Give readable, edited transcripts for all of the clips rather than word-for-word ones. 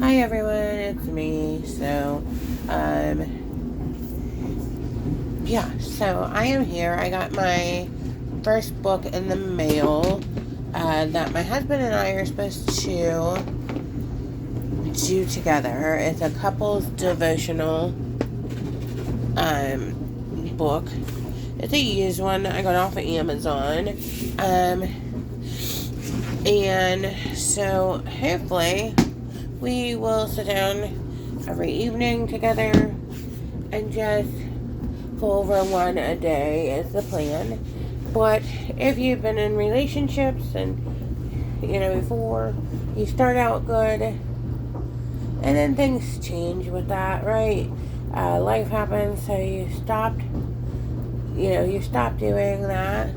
Hi everyone, it's me. So I am here. I got my first book in the mail that my husband and I are supposed to do together. It's a couples devotional book. It's a used one. I got off of Amazon. And so hopefully we will sit down every evening together and just go over one a day is the plan. But if you've been in relationships and before, you start out good and then things change with that, right? Life happens, so you stop doing that.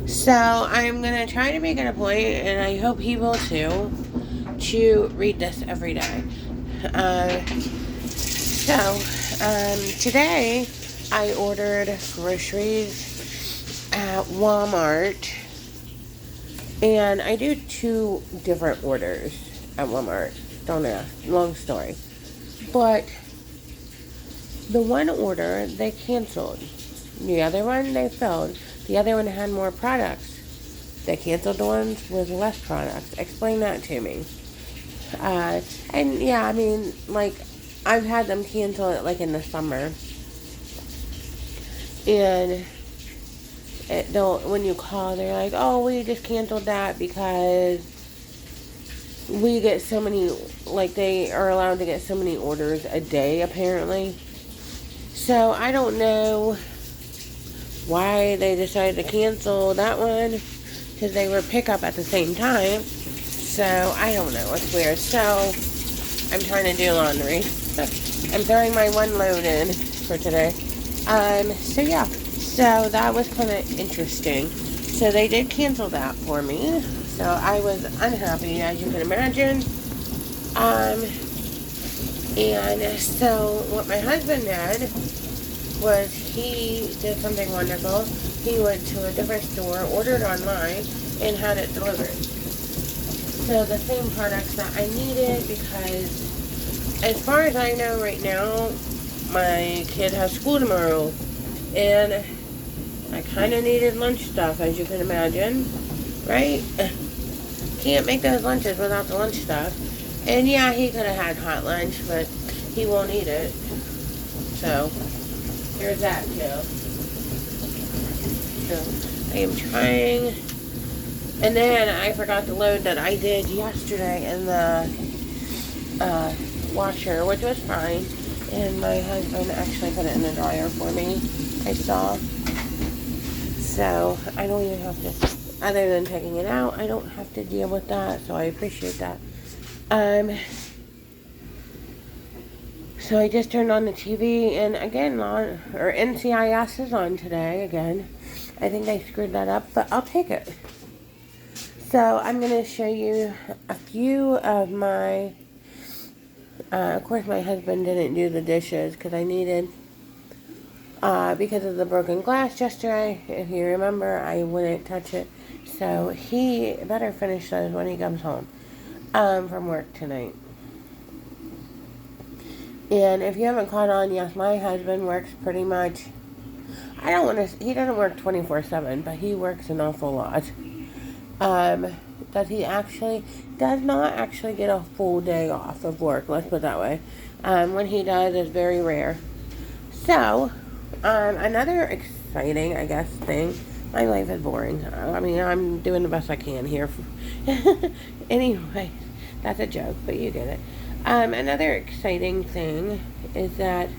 So I'm gonna try to make it a point, and I hope he will too, to read this every day. Today I ordered groceries at Walmart, and I do two different orders at Walmart. Don't ask, long story. But the one order they canceled, the other one they filled, the other one had more products. They canceled the ones with less products. Explain that to me. And yeah, I mean, like, I've had them cancel it like in the summer. And when you call, they're like, oh, we just canceled that because we get so many, like, they are allowed to get so many orders a day, apparently. So I don't know why they decided to cancel that one, because they were pickup at the same time. So I don't know, it's weird. So I'm trying to do laundry. I'm throwing my one load in for today. So that was kind of interesting. So they did cancel that for me. So I was unhappy, as you can imagine. And so what my husband did was he did something wonderful. He went to a different store, ordered online, and had it delivered. So the same products that I needed, because as far as I know right now, my kid has school tomorrow, and I kind of needed lunch stuff, as you can imagine, right? Can't make those lunches without the lunch stuff. And yeah, he could have had hot lunch, but he won't eat it. So there's that too. So I am trying. And then I forgot the load that I did yesterday in the washer, which was fine. And my husband actually put it in the dryer for me, I saw. So I don't even have to, other than taking it out, I don't have to deal with that. So I appreciate that. So I just turned on the TV, and again, NCIS is on today again. I think they screwed that up, but I'll take it. So I'm going to show you a few of my, of course my husband didn't do the dishes because I needed, because of the broken glass yesterday, if you remember, I wouldn't touch it. So he better finish those when he comes home from work tonight. And if you haven't caught on, yes, my husband works pretty much, he doesn't work 24/7, but he works an awful lot. Does not actually get a full day off of work, let's put it that way. When he does, it's very rare. So, another exciting, I guess, thing, my life is boring. I mean, I'm doing the best I can here. Anyway, that's a joke, but you get it. Another exciting thing is that,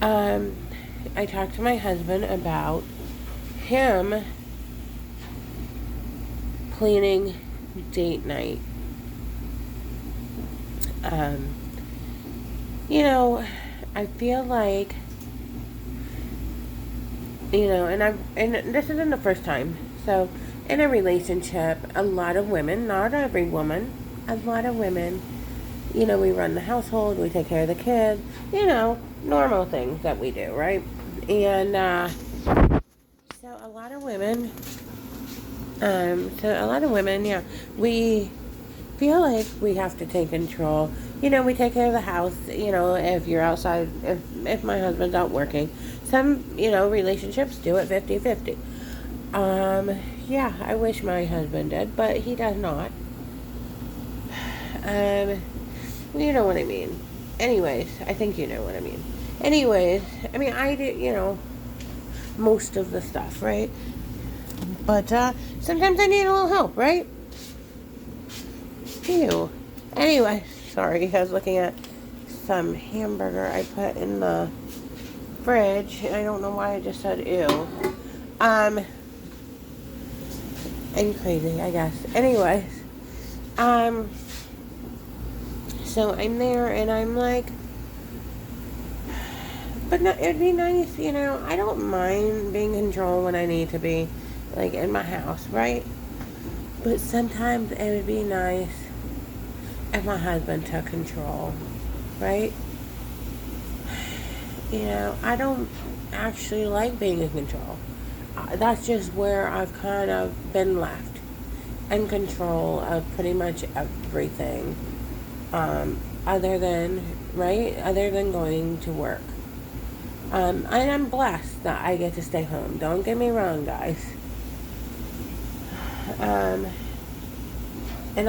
I talked to my husband about him planning date night. I feel like, and this isn't the first time. So, in a relationship, a lot of women, not every woman, a lot of women, we run the household, we take care of the kids, normal things that we do, right? And, so a lot of women, yeah, we feel like we have to take control. We take care of the house, if you're outside, if my husband's out working. Some, relationships do it 50-50. Yeah, I wish my husband did, but he does not. You know what I mean. Anyways, I think you know what I mean. Anyways, I mean, I do, most of the stuff, right? But, sometimes I need a little help, right? Ew. Anyway, sorry, I was looking at some hamburger I put in the fridge. I don't know why I just said ew. I'm crazy, I guess. Anyways, so I'm there and I'm like, but no, it'd be nice, I don't mind being in control when I need to be, like, in my house, right? But sometimes it would be nice if my husband took control, right? I don't actually like being in control. That's just where I've kind of been left in control of pretty much everything, other than going to work. And I'm blessed that I get to stay home. Don't get me wrong, guys. And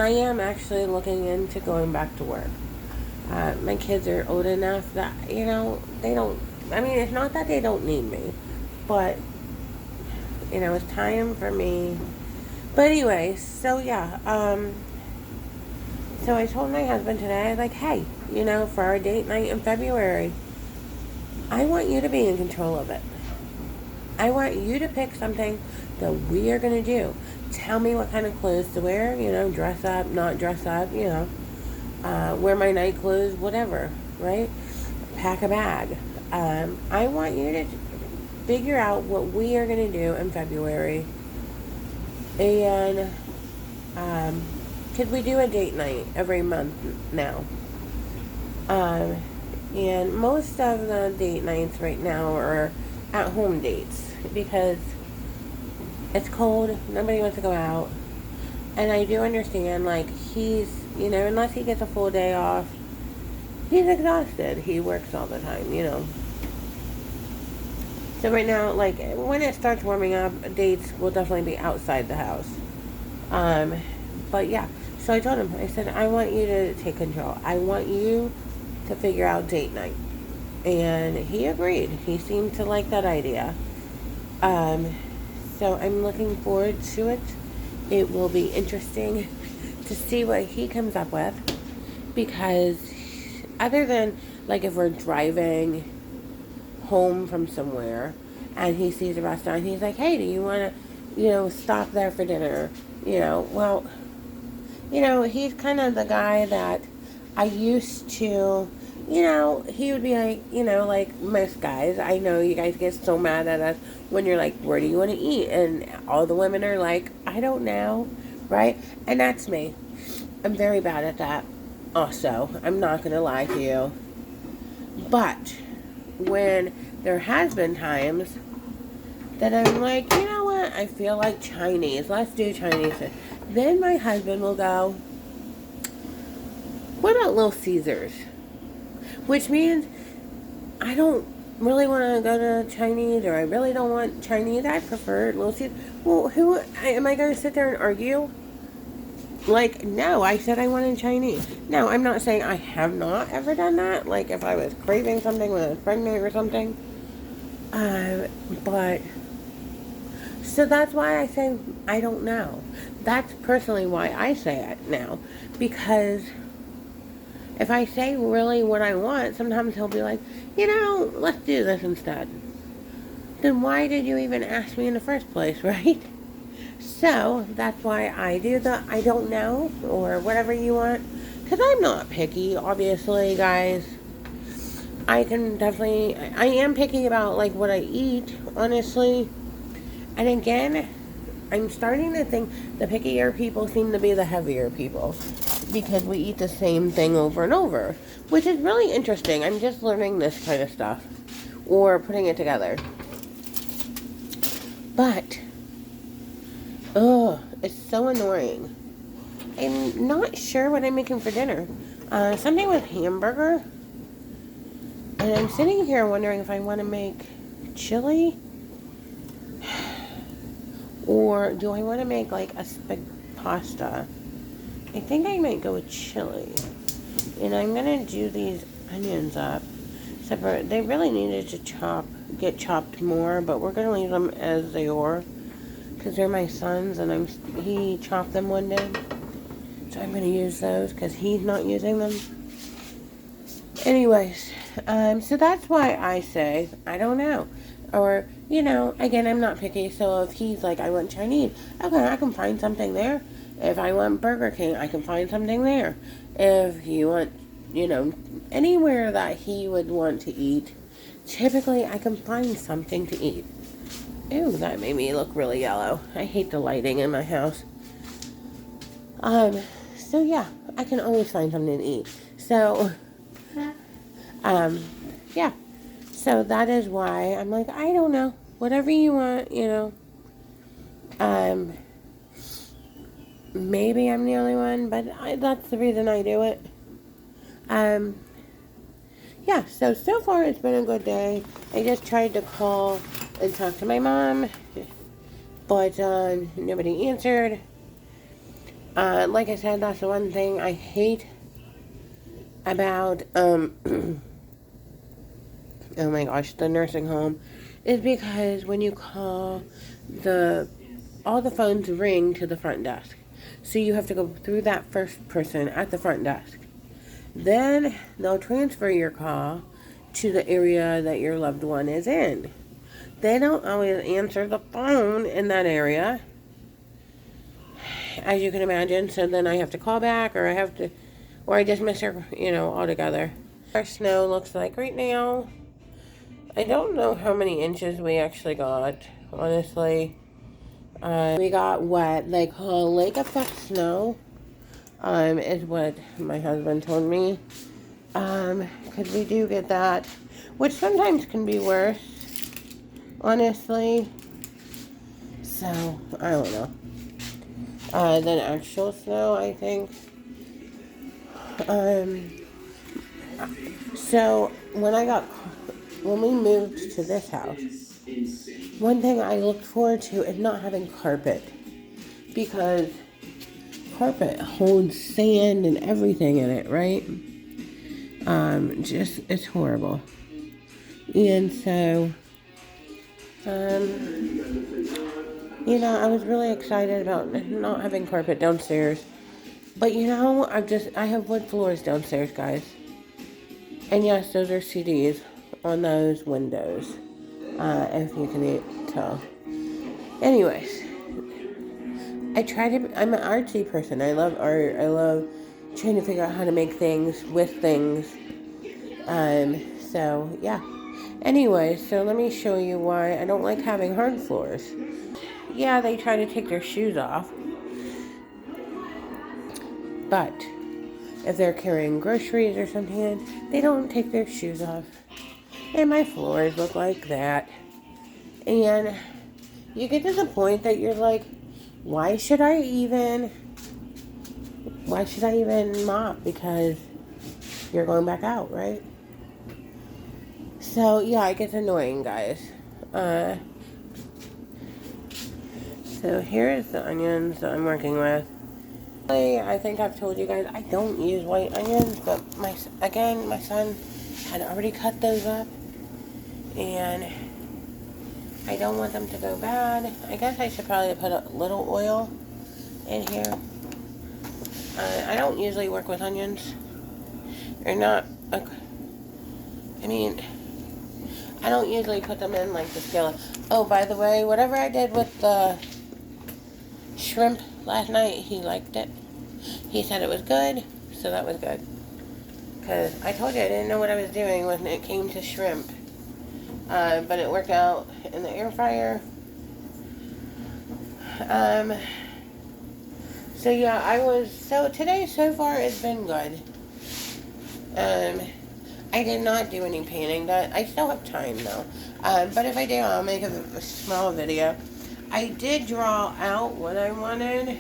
I am actually looking into going back to work. My kids are old enough that, they don't, I mean, it's not that they don't need me, but, it's time for me. But anyway, so yeah, so I told my husband today, I was like, hey, for our date night in February, I want you to be in control of it. I want you to pick something that we are going to do. Tell me what kind of clothes to wear, dress up, not dress up, wear my night clothes, whatever, right? Pack a bag. I want you to figure out what we are going to do in February. And, could we do a date night every month now? And most of the date nights right now are at-home dates because it's cold, nobody wants to go out. And I do understand, like, he's, unless he gets a full day off, he's exhausted. He works all the time, So right now, like, when it starts warming up, dates will definitely be outside the house. But yeah, so I told him, I said, I want you to take control. I want you to figure out date night. And he agreed. He seemed to like that idea. So I'm looking forward to it. It will be interesting to see what he comes up with. Because other than, like, if we're driving home from somewhere and he sees a restaurant, he's like, hey, do you want to, stop there for dinner? Well, he's kind of the guy that I used to, he would be like, like most guys. I know you guys get so mad at us when you're like, where do you want to eat? And all the women are like, I don't know, right? And that's me. I'm very bad at that also. I'm not going to lie to you. But when there has been times that I'm like, you know what? I feel like Chinese. Let's do Chinese. Then my husband will go, what about Little Caesars? Which means I don't really want to go to Chinese, or I really don't want Chinese. I prefer Little Caesars. Well, am I going to sit there and argue? Like, no, I said I wanted Chinese. No, I'm not saying I have not ever done that. Like, if I was craving something when I was pregnant or something. But, so that's why I say I don't know. That's personally why I say it now. Because if I say really what I want, sometimes he'll be like, let's do this instead. Then why did you even ask me in the first place, right? So, that's why I do the I don't know, or whatever you want. Because I'm not picky, obviously, guys. I am picky about, like, what I eat, honestly. And again, I'm starting to think the pickier people seem to be the heavier people. Because we eat the same thing over and over. Which is really interesting. I'm just learning this kind of stuff. Or putting it together. But, it's so annoying. I'm not sure what I'm making for dinner. Something with hamburger. And I'm sitting here wondering if I want to make chili. Or do I want to make like a pasta? I think I might go with chili. And I'm going to do these onions up separate. They really needed to get chopped more, but we're going to leave them as they are. Because they're my son's and he chopped them one day. So I'm going to use those because he's not using them. Anyways, so that's why I say, I don't know. Or, you know, again, I'm not picky. So if he's like, I want Chinese, okay, I can find something there. If I want Burger King, I can find something there. If you want, you know, anywhere that he would want to eat, typically I can find something to eat. Ew, that made me look really yellow. I hate the lighting in my house. So yeah, I can always find something to eat. So, yeah. So that is why I'm like, I don't know. Whatever you want, you know. Maybe I'm the only one, but that's the reason I do it. Yeah, so far it's been a good day. I just tried to call and talk to my mom, but nobody answered. Like I said, that's the one thing I hate about, oh my gosh, the nursing home, is because when you call, all the phones ring to the front desk. So you have to go through that first person at the front desk. Then they'll transfer your call to the area that your loved one is in. They don't always answer the phone in that area, as you can imagine. So then I have to call back, or I just miss her, you know, altogether. Our snow looks like right now. I don't know how many inches we actually got, honestly. We got what they call lake effect snow, is what my husband told me. Because we do get that, which sometimes can be worse, honestly. So, I don't know. Than actual snow, I think. So, when we moved to this house, one thing I looked forward to is not having carpet. Because carpet holds sand and everything in it, right? It's horrible. And so, you know, I was really excited about not having carpet downstairs. But you know, I have wood floors downstairs, guys. And yes, those are CDs on those windows, if you can tell. Anyways, I'm an artsy person. I love art. I love trying to figure out how to make things with things. So, yeah. Anyway, so let me show you why I don't like having hard floors. Yeah, they try to take their shoes off. But if they're carrying groceries or something, they don't take their shoes off. And my floors look like that. And you get to the point that you're like, why should I even mop? Because you're going back out, right? So, yeah, it gets annoying, guys. So here's the onions that I'm working with. I think I've told you guys I don't use white onions, but my son had already cut those up, and I don't want them to go bad. I guess I should probably put a little oil in here. I don't usually work with onions. They're not, I don't usually put them in like the skillet. Oh, by the way, whatever I did with the shrimp last night, he liked it. He said it was good, so that was good. Because I told you I didn't know what I was doing when it came to shrimp. But it worked out in the air fryer. So yeah, today so far it's been good. I did not do any painting. I still have time though. But if I do, I'll make a small video. I did draw out what I wanted.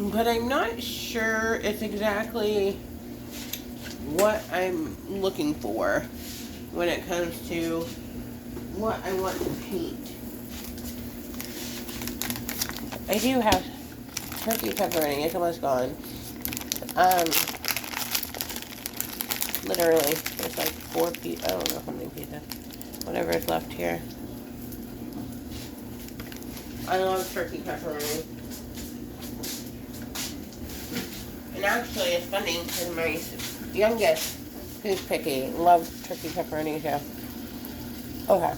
but I'm not sure it's exactly what I'm looking for when it comes to what I want to paint. I do have turkey pepperoni. It's almost gone. Literally, there's like 4 pieces. I don't know how many pieces. Whatever is left here. I love turkey pepperoni. And actually, it's funny because my youngest, who's picky, loves turkey pepperoni too. Okay.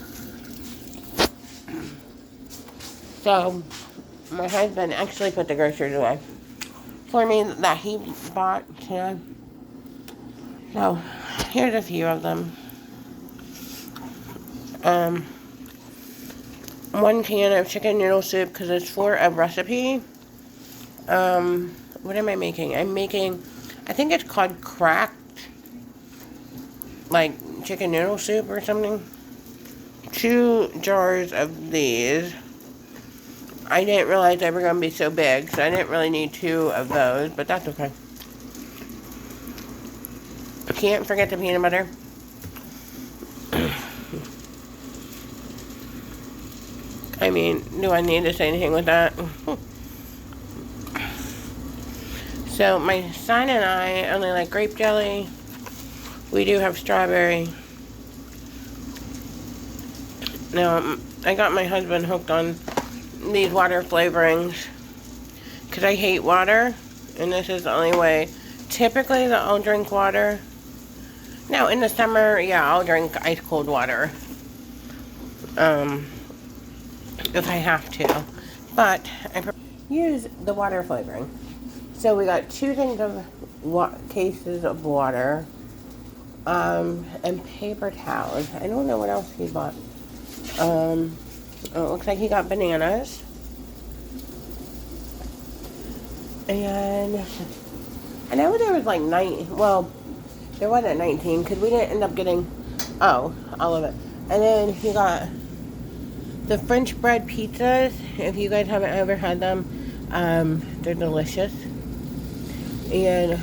So, my husband actually put the groceries away for me that he bought today. So, here's a few of them. 1 can of chicken noodle soup because it's for a recipe. What am I making? I'm making, I think it's called cracked, like chicken noodle soup or something. 2 jars of these. I didn't realize they were going to be so big, so I didn't really need 2 of those, but that's okay. Can't forget the peanut butter. I mean, do I need to say anything with that? So, my son and I only like grape jelly. We do have strawberry. Now, I got my husband hooked on these water flavorings because I hate water, and this is the only way. Typically, I'll drink water. Now, in the summer, yeah, I'll drink ice cold water. If I have to. But I use the water flavoring. So we got 2 things of cases of water, and paper towels. I don't know what else he bought. It looks like he got bananas. And I know there was like 9, well, there wasn't 19 because we didn't end up getting, all of it. And then he got the French bread pizzas. If you guys haven't ever had them, they're delicious. And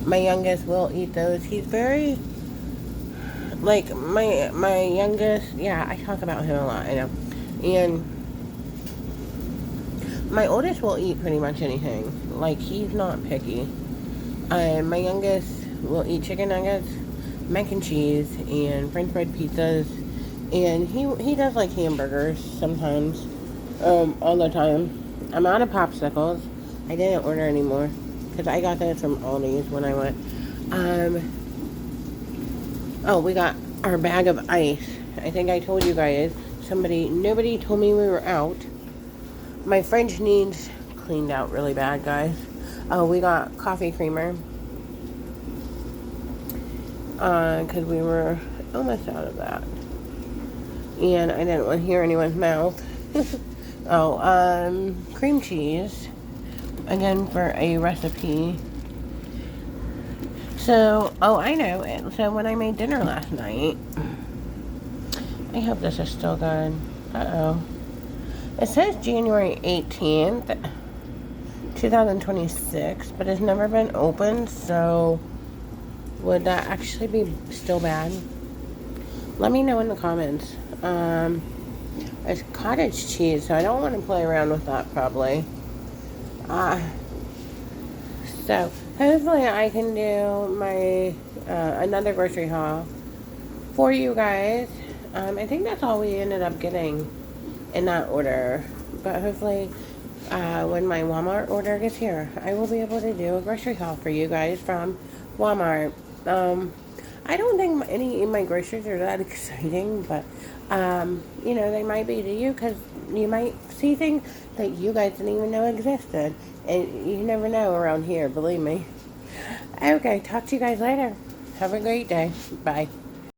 my youngest will eat those. He's very, like, my youngest, yeah, I talk about him a lot, I know. And my oldest will eat pretty much anything. Like, he's not picky. My youngest will eat chicken nuggets, mac and cheese, and French bread pizzas. And he does like hamburgers sometimes, all the time. I'm out of popsicles. I didn't order anymore because I got those from Aldi's when I went. We got our bag of ice. I think I told you guys. Nobody told me we were out. My fridge needs cleaned out really bad, guys. We got coffee creamer because we were almost out of that. And I didn't want to hear anyone's mouth. Cream cheese. Again, for a recipe. So, I know it. So, when I made dinner last night, I hope this is still good. Uh-oh. It says January 18th, 2026, but it's never been opened, so would that actually be still bad? Let me know in the comments. It's cottage cheese, so I don't want to play around with that probably. So hopefully I can do my another grocery haul for you guys. I think that's all we ended up getting in that order. But hopefully when my Walmart order gets here, I will be able to do a grocery haul for you guys from Walmart. I don't think any of my groceries are that exciting, but they might be to you because you might see things that you guys didn't even know existed. And you never know around here, believe me. Okay, talk to you guys later. Have a great day. Bye.